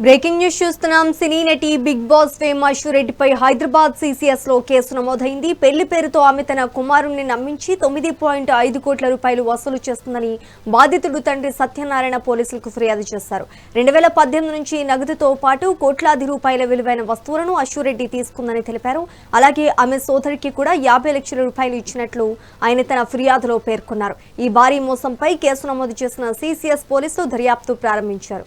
Breaking news చూస్తున్నాం. సినీ నటి బిగ్ బాస్ ఫేమ్ అశురెడ్డిపై హైదరాబాద్ సీసీఎస్ లో కేసు నమోదైంది. పెళ్లి పేరుతో ఆమె తన కుమారుణ్ణి నమ్మించి 9.5 కోట్ల రూపాయలు వసూలు చేస్తుందని బాధితుడు తండ్రి సత్యనారాయణ పోలీసులకు ఫిర్యాదు చేశారు. 2018 నుంచి నగదుతో పాటు కోట్లాది రూపాయల విలువైన వస్తువులను అశురెడ్డి తీసుకుందని తెలిపారు. అలాగే ఆమె సోదరికి కూడా 50 లక్షల రూపాయలు ఇచ్చినట్లు ఆయన తన ఫిర్యాదులో పేర్కొన్నారు. ఈ భారీ మోసంపై కేసు నమోదు చేసిన సీసీఎస్ పోలీసులు దర్యాప్తు ప్రారంభించారు.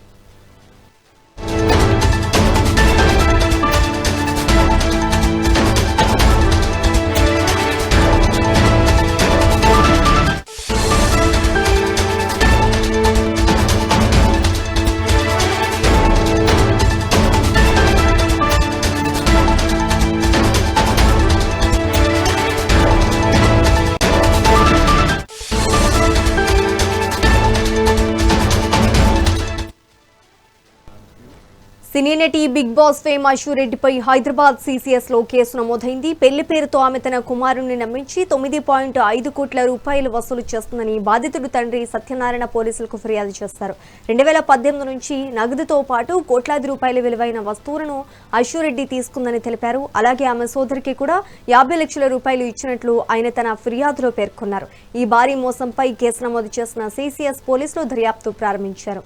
సినీ నటి బిగ్ బాస్ ఫేమ్ అశురెడ్డిపై హైదరాబాద్ సీసీఎస్ లో కేసు నమోదైంది. పెళ్లి పేరుతో ఆమె తన కుమారుణ్ణి నమ్మించి 9.5 కోట్ల రూపాయలు వసూలు చేస్తుందని బాధితుడు తండ్రి సత్యనారాయణ పోలీసులకు ఫిర్యాదు చేశారు. 2018 నుంచి నగదుతో పాటు కోట్లాది రూపాయల విలువైన వస్తువులను అశురెడ్డి తీసుకుందని తెలిపారు. అలాగే ఆమె సోదరికి కూడా 50 లక్షల రూపాయలు ఇచ్చినట్లు ఆయన తన ఫిర్యాదులో పేర్కొన్నారు. ఈ భారీ మోసంపై కేసు నమోదు చేసిన సీసీఎస్ పోలీసులు దర్యాప్తు ప్రారంభించారు.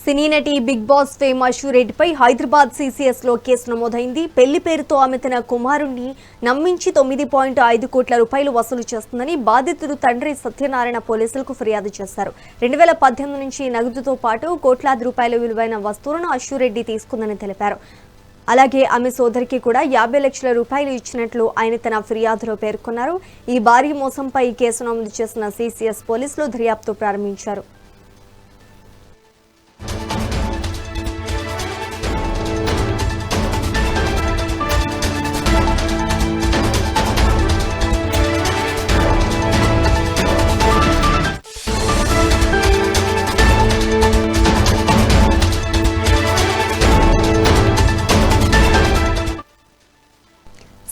సినీ నటి బిగ్ బాస్ ఫేమ్ అశురెడ్డిపై హైదరాబాద్ సీసీఎస్ లో కేసు నమోదైంది. పెళ్లి పేరుతో ఆమె తన కుమారుణ్ణి నమ్మించి 9.5 కోట్ల రూపాయలు వసూలు చేస్తుందని బాధితుడు తండ్రి సత్యనారాయణ పోలీసులకు ఫిర్యాదు చేశారు. 2018 నుంచి నగదుతో పాటు కోట్లాది రూపాయల విలువైన వస్తువులను అశురెడ్డి తీసుకుందని తెలిపారు. అలాగే ఆమె సోదరికి కూడా 50 లక్షల రూపాయలు ఇచ్చినట్లు ఆయన తన ఫిర్యాదులో పేర్కొన్నారు. ఈ భారీ మోసంపై కేసు నమోదు చేసిన సీసీఎస్ పోలీసులు దర్యాప్తు ప్రారంభించారు.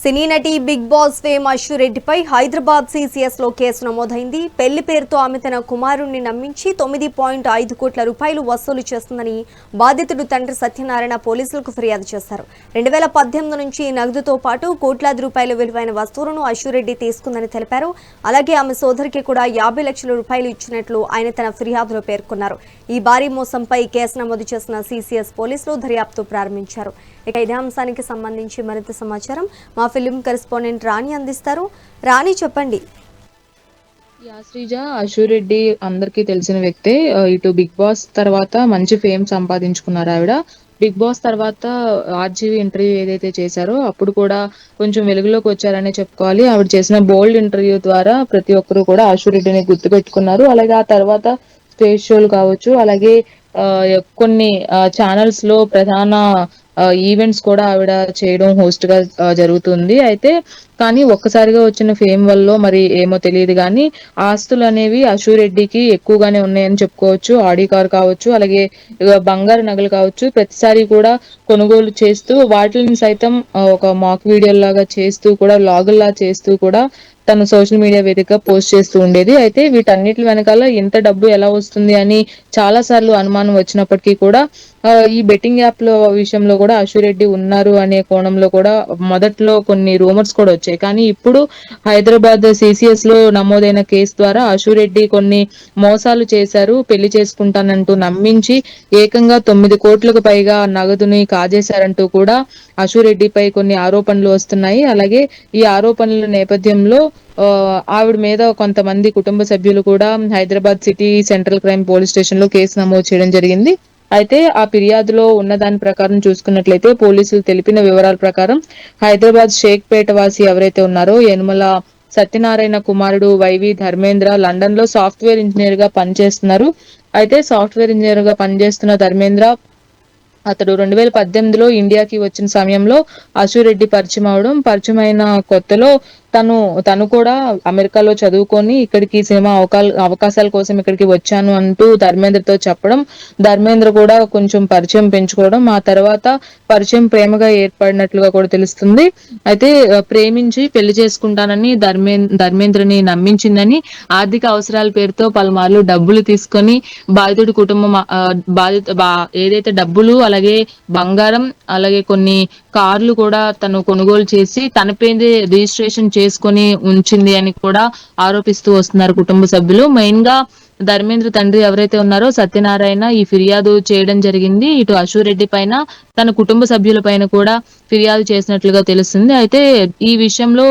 సినీ నటి బిగ్ బాస్ ఫేమ్ అశురెడ్డిపై హైదరాబాద్ సీసీఎస్ లో కేసు నమోదైంది. పెళ్లి పేరుతో ఆమె తన కుమారుణ్ణి నమ్మించి 9.5 కోట్ల రూపాయలు వసూలు చేస్తుందని బాధితుడు తండ్రి సత్యనారాయణ పోలీసులకు ఫిర్యాదు చేశారు. 2018 నుంచి నగదుతో పాటు కోట్లాది రూపాయల విలువైన వస్తువులను అశురెడ్డి తీసుకుందని తెలిపారు. అలాగే ఆమె సోదరికి కూడా 50 లక్షల రూపాయలు ఇచ్చినట్లు ఆయన తన ఫిర్యాదులో పేర్కొన్నారు. ఈ భారీ మోసంపై కేసు నమోదు చేసిన సీసీఎస్ పోలీసులు దర్యాప్తు ప్రారంభించారు. ఇక ఇదే అంశానికి సంబంధించి మరింత సమాచారం మా ఫిలిం కరెస్పాండెంట్ రాణి అందిస్తారు. రాణి, చెప్పండి. శ్రీజ, అశురెడ్డి అందరికీ తెలిసిన వ్యక్తే. ఇటు బిగ్ బాస్ తర్వాత మంచి ఫేమ్ సంపాదించుకున్నారు ఆవిడ. బిగ్ బాస్ తర్వాత ఆర్జీవీ ఇంటర్వ్యూ ఏదైతే చేశారో అప్పుడు కూడా కొంచెం వెలుగులోకి వచ్చారనే చెప్పుకోవాలి. ఆవిడ చేసిన బోల్డ్ ఇంటర్వ్యూ ద్వారా ప్రతి ఒక్కరు కూడా అశురెడ్డిని గుర్తుపెట్టుకున్నారు. అలాగే ఆ తర్వాత స్టేజ్ షోలు కావచ్చు, అలాగే కొన్ని ఛానల్స్ లో ప్రధాన ఈవెంట్స్ కూడా ఆవిడ చేయడం హోస్ట్ గా జరుగుతుంది. అయితే కానీ ఒక్కసారిగా వచ్చిన ఫేమ్ వల్ల మరి ఏమో తెలియదు కానీ ఆస్తులు అనేవి అశురెడ్డికి ఎక్కువగానే ఉన్నాయని చెప్పుకోవచ్చు. ఆడి కార్ కావచ్చు, అలాగే బంగారు నగలు కావచ్చు, ప్రతిసారి కూడా కొనుగోలు చేస్తూ వాటిని సైతం ఒక మాక్ వీడియోలాగా చేస్తూ కూడా లాగుల్లా చేస్తూ కూడా తను సోషల్ మీడియా వేదికగా పోస్ట్ చేస్తూ ఉండేది. అయితే వీటన్నిటి వెనకాల ఇంత డబ్బు ఎలా వస్తుంది అని చాలా సార్లు అనుమానం వచ్చినప్పటికీ కూడా ఈ బెట్టింగ్ యాప్ లో విషయంలో కూడా అశురెడ్డి ఉన్నారు అనే కోణంలో కూడా మొదట్లో కొన్ని రూమర్స్ కూడా వచ్చాయి. కానీ ఇప్పుడు హైదరాబాద్ సీసీఎస్ లో నమోదైన కేసు ద్వారా అశురెడ్డి కొన్ని మోసాలు చేశారు, పెళ్లి చేసుకుంటానంటూ నమ్మించి ఏకంగా 9 కోట్లకు పైగా నగదుని కాజేశారంటూ కూడా అశురెడ్డిపై కొన్ని ఆరోపణలు వస్తున్నాయి. అలాగే ఈ ఆరోపణల నేపథ్యంలో ఆవిడ మీద కొంతమంది కుటుంబ సభ్యులు కూడా Hyderabad city central crime police station లో కేసు నమోదు చేయడం జరిగింది. అయితే ఆ ఫిర్యాదులో ఉన్న దాని ప్రకారం చూసుకున్నట్లయితే పోలీసులు తెలిపిన వివరాల ప్రకారం హైదరాబాద్ షేక్పేట వాసి ఎవరైతే ఉన్నారో యనుమల సత్యనారాయణ కుమారుడు వైవి ధర్మేంద్ర లండన్ లో సాఫ్ట్వేర్ ఇంజనీర్ గా పనిచేస్తున్నారు. అయితే సాఫ్ట్వేర్ ఇంజనీర్ గా పనిచేస్తున్న ధర్మేంద్ర అతడు 2018లో ఇండియాకి వచ్చిన సమయంలో అశురెడ్డి పరిచయం అయిన కొత్తలో తను కూడా అమెరికాలో చదువుకొని ఇక్కడికి సినిమా అవకాశాల కోసం ఇక్కడికి వచ్చాను అంటూ ధర్మేంద్రతో చెప్పడం, ధర్మేంద్ర కూడా కొంచెం పరిచయం పెంచుకోవడం, ఆ తర్వాత పరిచయం ప్రేమగా ఏర్పడినట్లుగా కూడా తెలుస్తుంది. అయితే ప్రేమించి పెళ్లి చేసుకుంటానని ధర్మేంద్రని నమ్మించిందని ఆర్థిక అవసరాల పేరుతో పలుమార్లు డబ్బులు తీసుకొని బాధితుడి కుటుంబం ఏదైతే డబ్బులు అలాగే బంగారం అలాగే కొన్ని కార్లు కూడా తను కొనుగోలు చేసి తన పేరు రిజిస్ట్రేషన్ చేసుకొని ఉంచింది అని కూడా ఆరోపిస్తూ వస్తున్నారు కుటుంబ సభ్యులు. మెయిన్ గా ధర్మేంద్ర తండ్రి ఎవరైతే ఉన్నారో సత్యనారాయణ ఈ ఫిర్యాదు చేయడం జరిగింది. ఇటు అశురెడ్డి పైన తన కుటుంబ సభ్యుల పైన కూడా ఫిర్యాదు చేసినట్లుగా తెలుస్తుంది. అయితే ఈ విషయంలో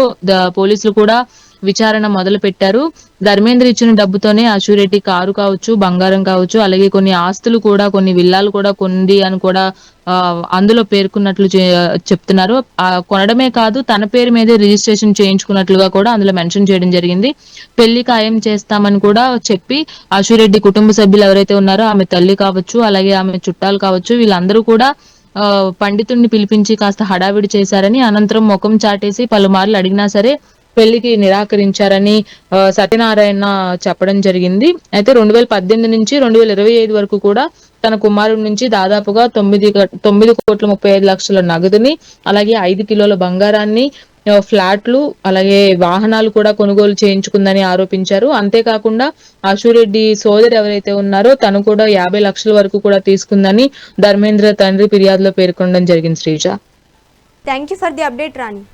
పోలీసులు కూడా విచారణ మొదలు పెట్టారు. ధర్మేంద్ర ఇచ్చిన డబ్బుతోనే అశురెడ్డి కారు కావచ్చు, బంగారం కావచ్చు, అలాగే కొన్ని ఆస్తులు కూడా కొన్ని విల్లాలు కూడా కొంది అని కూడా అందులో పేర్కొన్నట్లు చెప్తున్నారు. కొనడమే కాదు తన పేరు మీదే రిజిస్ట్రేషన్ చేయించుకున్నట్లుగా కూడా అందులో మెన్షన్ చేయడం జరిగింది. పెళ్లి ఖాయం చేస్తామని కూడా చెప్పి అశురెడ్డి కుటుంబ సభ్యులు ఎవరైతే ఉన్నారో ఆమె తల్లి కావచ్చు, అలాగే ఆమె చుట్టాలు కావచ్చు, వీళ్ళందరూ కూడా పండితుడిని పిలిపించి కాస్త హడావిడి చేశారని, అనంతరం ముఖం చాటేసి పలుమార్లు అడిగినా సరే పెళ్లికి నిరాకరించారని సత్యనారాయణ చెప్పడం జరిగింది. అయితే 2018 నుంచి 2025 వరకు కూడా తన కుమారుడి నుంచి దాదాపుగా 9,35,00,000 నగదుని అలాగే 5 కిలోల బంగారాన్ని, ఫ్లాట్లు అలాగే వాహనాలు కూడా కొనుగోలు చేయించుకుందని ఆరోపించారు. అంతేకాకుండా అశురెడ్డి సోదరి ఎవరైతే ఉన్నారో తను కూడా 50 లక్షల వరకు కూడా తీసుకుందని ధర్మేంద్ర తండ్రి ఫిర్యాదులో పేర్కొనడం జరిగింది. Sreeja, thank you for the update Rani.